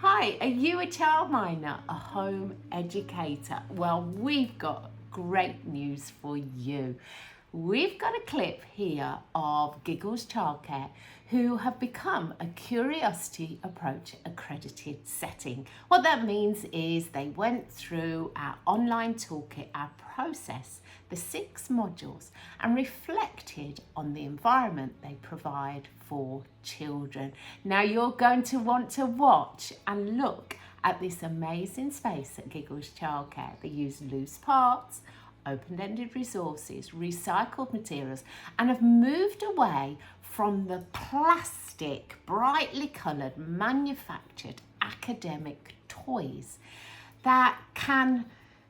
Hi, are you a childminder, a home educator? Well, we've got great news for you. We've got a clip here of Giggles Childcare, who have become a Curiosity Approach Accredited setting. What that means is they went through our online toolkit, our process, the 6 modules, and reflected on the environment they provide for children. Now you're going to want to watch and look at this amazing space at Giggles Childcare. They use loose parts, open-ended resources, recycled materials, and have moved away from the plastic, brightly coloured, manufactured academic toys that can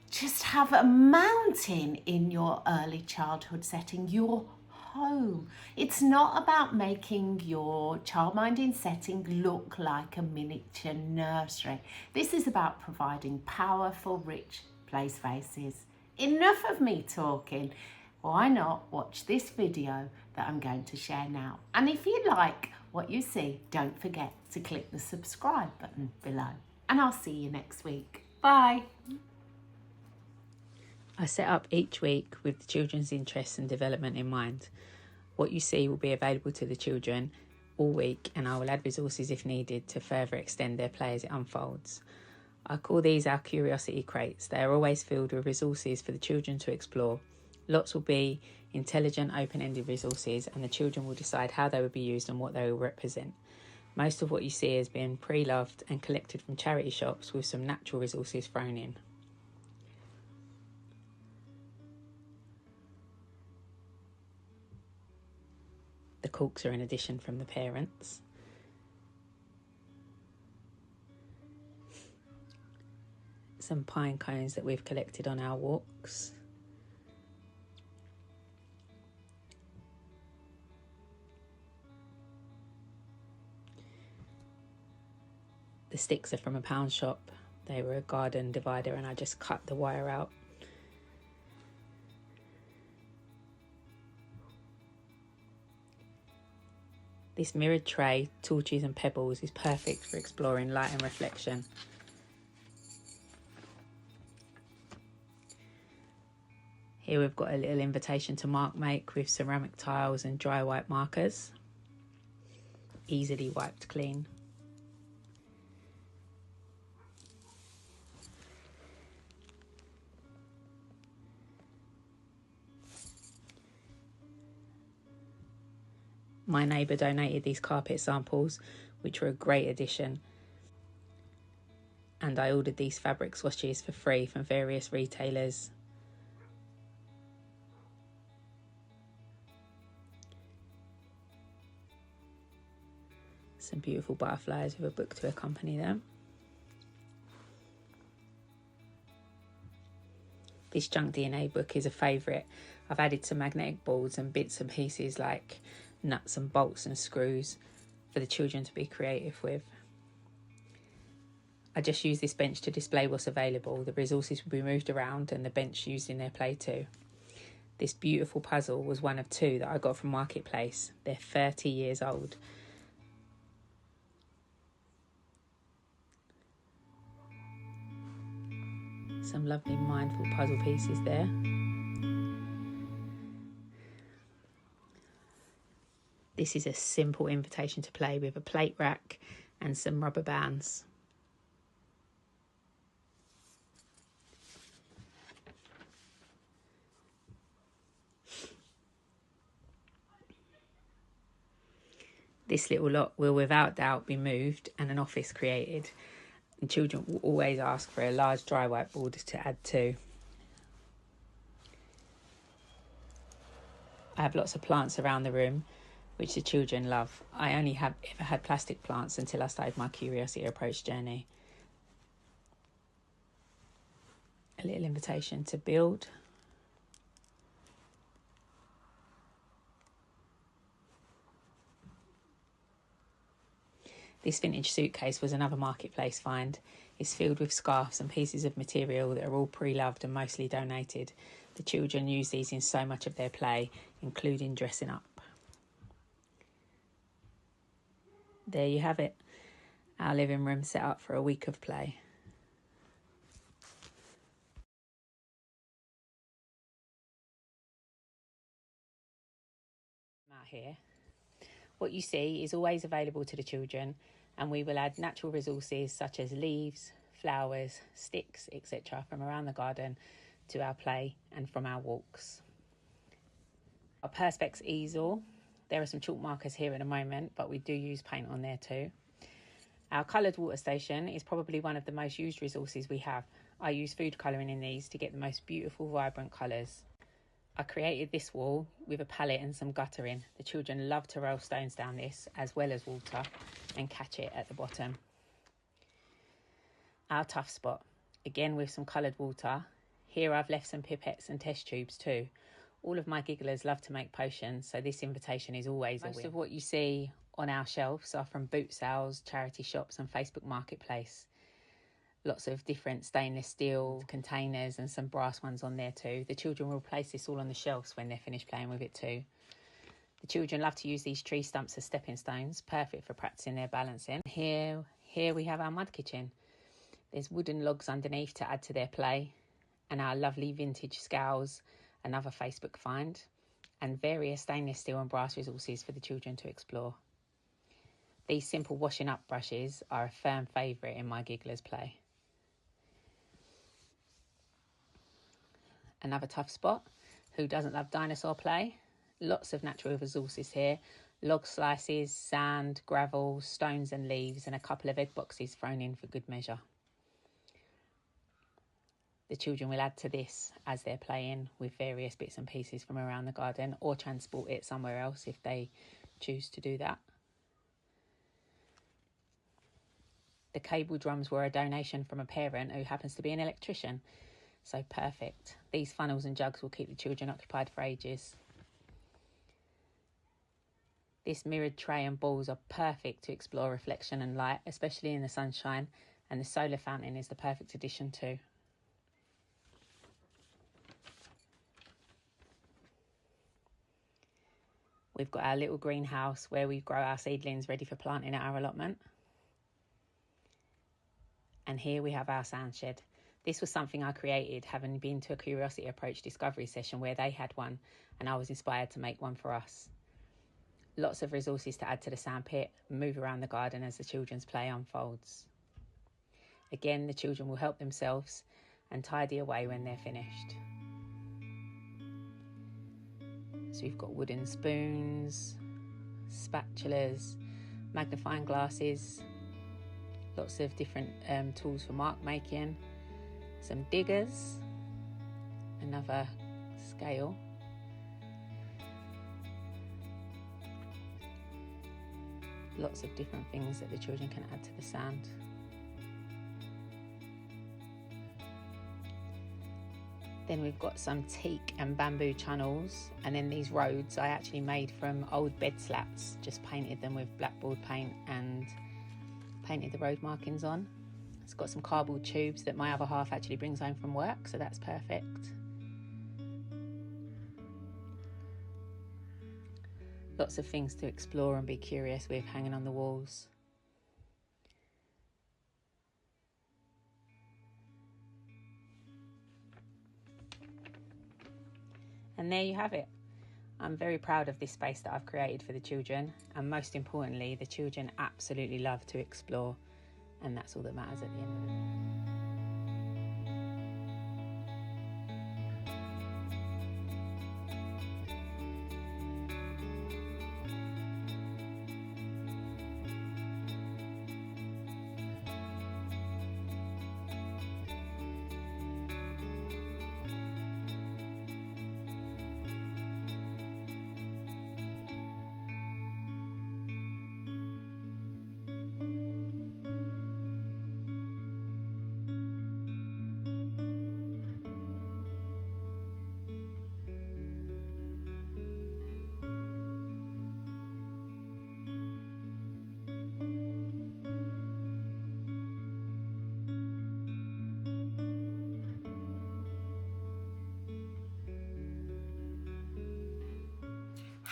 just have a mountain in your early childhood setting, your home. It's not about making your childminding setting look like a miniature nursery. This is about providing powerful, rich play spaces. Enough of me talking. Why not watch this video that I'm going to share now? And if you like what you see, don't forget to click the subscribe button below. And I'll see you next week. Bye. I set up each week with the children's interests and development in mind. What you see will be available to the children all week, and I will add resources if needed to further extend their play as it unfolds. I call these our curiosity crates. They are always filled with resources for the children to explore. Lots will be intelligent, open-ended resources, and the children will decide how they will be used and what they will represent. Most of what you see has been pre-loved and collected from charity shops with some natural resources thrown in. The corks are an addition from the parents. Some pine cones that we've collected on our walks. The sticks are from a pound shop. They were a garden divider and I just cut the wire out. This mirrored tray, torches and pebbles, is perfect for exploring light and reflection. Here we've got a little invitation to mark make with ceramic tiles and dry white markers. Easily wiped clean. My neighbour donated these carpet samples, which were a great addition. And I ordered these fabric swatches for free from various retailers. Some beautiful butterflies with a book to accompany them. This Junk DNA book is a favourite. I've added some magnetic boards and bits and pieces like nuts and bolts and screws for the children to be creative with. I just use this bench to display what's available. The resources will be moved around and the bench used in their play too. This beautiful puzzle was one of 2 that I got from Marketplace. They're 30 years old. Some lovely mindful puzzle pieces there. This is a simple invitation to play with a plate rack and some rubber bands. This little lot will without doubt be moved and an office created. And children will always ask for a large dry whiteboard to add to. I have lots of plants around the room, which the children love. I only have ever had plastic plants until I started my Curiosity Approach journey. A little invitation to build. This vintage suitcase was another Marketplace find. It's filled with scarves and pieces of material that are all pre-loved and mostly donated. The children use these in so much of their play, including dressing up. There you have it. Our living room set up for a week of play. Out here, what you see is always available to the children, and we will add natural resources such as leaves, flowers, sticks, etc. from around the garden to our play and from our walks. Our Perspex easel, there are some chalk markers here at the moment, but we do use paint on there too. Our coloured water station is probably one of the most used resources we have. I use food colouring in these to get the most beautiful, vibrant colours. I created this wall with a palette and some guttering. The children love to roll stones down this as well as water and catch it at the bottom. Our tough spot, again with some coloured water. Here I've left some pipettes and test tubes too. All of my gigglers love to make potions, so this invitation is always a win. Most of what you see on our shelves are from boot sales, charity shops and Facebook Marketplace. Lots of different stainless steel containers and some brass ones on there too. The children will place this all on the shelves when they're finished playing with it too. The children love to use these tree stumps as stepping stones, perfect for practicing their balancing. Here we have our mud kitchen. There's wooden logs underneath to add to their play, and our lovely vintage scales, another Facebook find, and various stainless steel and brass resources for the children to explore. These simple washing up brushes are a firm favourite in my gigglers' play. Another tough spot, who doesn't love dinosaur play? Lots of natural resources here, log slices, sand, gravel, stones and leaves, and a couple of egg boxes thrown in for good measure. The children will add to this as they're playing with various bits and pieces from around the garden, or transport it somewhere else if they choose to do that. The cable drums were a donation from a parent who happens to be an electrician, so perfect. These funnels and jugs will keep the children occupied for ages. This mirrored tray and balls are perfect to explore reflection and light, especially in the sunshine, and the solar fountain is the perfect addition too. We've got our little greenhouse where we grow our seedlings ready for planting at our allotment. And here we have our sound shed. This was something I created, having been to a Curiosity Approach discovery session where they had one, and I was inspired to make one for us. Lots of resources to add to the sand pit, move around the garden as the children's play unfolds. Again, the children will help themselves and tidy away when they're finished. So we've got wooden spoons, spatulas, magnifying glasses, lots of different tools for mark making, some diggers, another scale, lots of different things that the children can add to the sand. Then we've got some teak and bamboo channels, and then these roads I actually made from old bed slats, just painted them with blackboard paint and painted the road markings on. It's got some cardboard tubes that my other half actually brings home from work, so that's perfect. Lots of things to explore and be curious with hanging on the walls. And there you have it. I'm very proud of this space that I've created for the children, and most importantly, the children absolutely love to explore, and that's all that matters at the end of the day.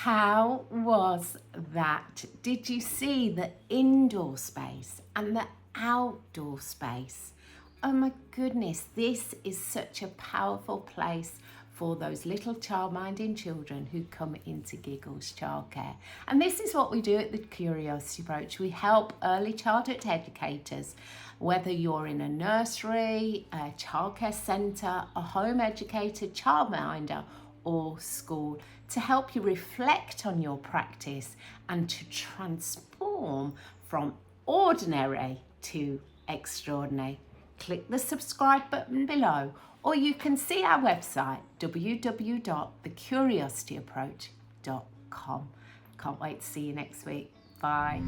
How was that? Did you see the indoor space and the outdoor space? Oh my goodness, this is such a powerful place for those little child-minding children who come into Giggles Childcare. And this is what we do at the Curiosity Approach. We help early childhood educators, whether you're in a nursery, a childcare centre, a home educator, childminder, or school, to help you reflect on your practice and to transform from ordinary to extraordinary. Click the subscribe button below, or you can see our website www.thecuriosityapproach.com. Can't wait to see you next week. Bye.